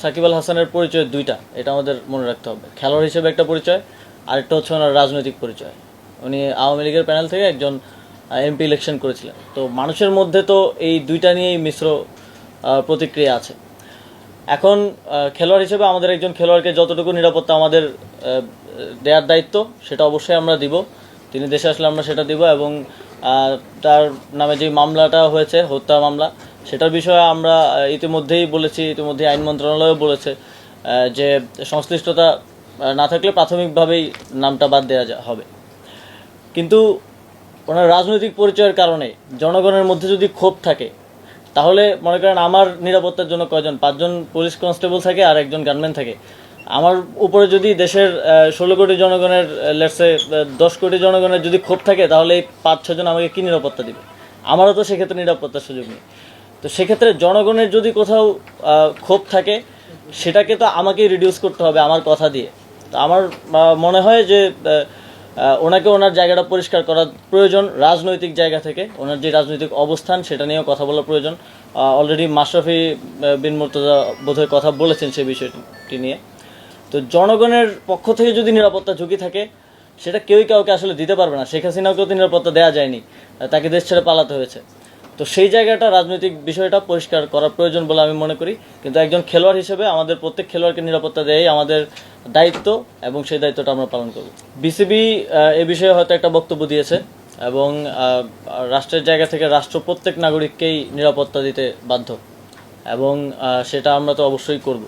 সাকিব আল হাসানের পরিচয় দুইটা, এটা আমাদের মনে রাখতে হবে। খেলোয়াড় হিসেবে একটা পরিচয়, আরেকটা হচ্ছে ওনার রাজনৈতিক পরিচয়। উনি আওয়ামী লীগের প্যানেল থেকে একজন এমপি ইলেকশন করেছিলেন। তো মানুষের মধ্যে তো এই দুইটা নিয়েই মিশ্র প্রতিক্রিয়া আছে। এখন খেলোয়াড় হিসেবে আমাদের একজন খেলোয়াড়কে যতটুকু নিরাপত্তা আমাদের দেওয়ার দায়িত্ব, সেটা অবশ্যই আমরা দিব। তিনি দেশে আসলে আমরা সেটা দিব। এবং তার নামে যে মামলাটা হয়েছে, হত্যা মামলা, সেটার বিষয়ে আমরা ইতিমধ্যেই বলেছি, ইতিমধ্যেই আইন মন্ত্রণালয়ও বলেছে যে সংশ্লিষ্টতা না থাকলে প্রাথমিকভাবেই নামটা বাদ দেওয়া হবে। কিন্তু ওনার রাজনৈতিক পরিচয়ের কারণে জনগণের মধ্যে যদি ক্ষোভ থাকে, তাহলে মনে করেন আমার নিরাপত্তার জন্য কয়জন, 5জন পুলিশ কনস্টেবল থাকে আর একজন গানম্যান থাকে। আমার উপরে যদি দেশের 16 কোটি জনগণের, লেটসে 10 কোটি জনগণের যদি ক্ষোভ থাকে, তাহলে এই 5-6 জন আমাকে কী নিরাপত্তা দিবে? আমারও তো সেক্ষেত্রে নিরাপত্তার সুযোগ নেই। তো সেক্ষেত্রে জনগণের যদি কোথাও ক্ষোভ থাকে, সেটাকে তো আমাকেই রিডিউস করতে হবে আমার কথা দিয়ে। তো আমার মনে হয় যে ওনাকে ওনার জায়গাটা পরিষ্কার করা প্রয়োজন রাজনৈতিক জায়গা থেকে। ওনার যে রাজনৈতিক অবস্থান, সেটা নিয়েও কথা বলা প্রয়োজন। অলরেডি মাশরাফি বিন মুর্তজা বোধহয় কথা বলেছেন সেই বিষয়টি নিয়ে। তো জনগণের পক্ষ থেকে যদি নিরাপত্তা ঝুঁকি থাকে, সেটা কেউই কাউকে আসলে দিতে পারবে না। শেখ হাসিনাকেও তো নিরাপত্তা দেওয়া যায়নি, তাকে দেশ ছেড়ে পালাতে হয়েছে। তো সেই জায়গাটা, রাজনৈতিক বিষয়টা পরিষ্কার করা প্রয়োজন বলে আমি মনে করি। কিন্তু একজন খেলোয়াড় হিসেবে আমাদের প্রত্যেক খেলোয়াড়কে নিরাপত্তা দেয়াই আমাদের দায়িত্ব, এবং সেই দায়িত্বটা আমরা পালন করব। বিসিবি এ বিষয়ে হয়তো একটা বক্তব্য দিয়েছে, এবং রাষ্ট্রের জায়গা থেকে রাষ্ট্র প্রত্যেক নাগরিককেই নিরাপত্তা দিতে বাধ্য, এবং সেটা আমরা তো অবশ্যই করব।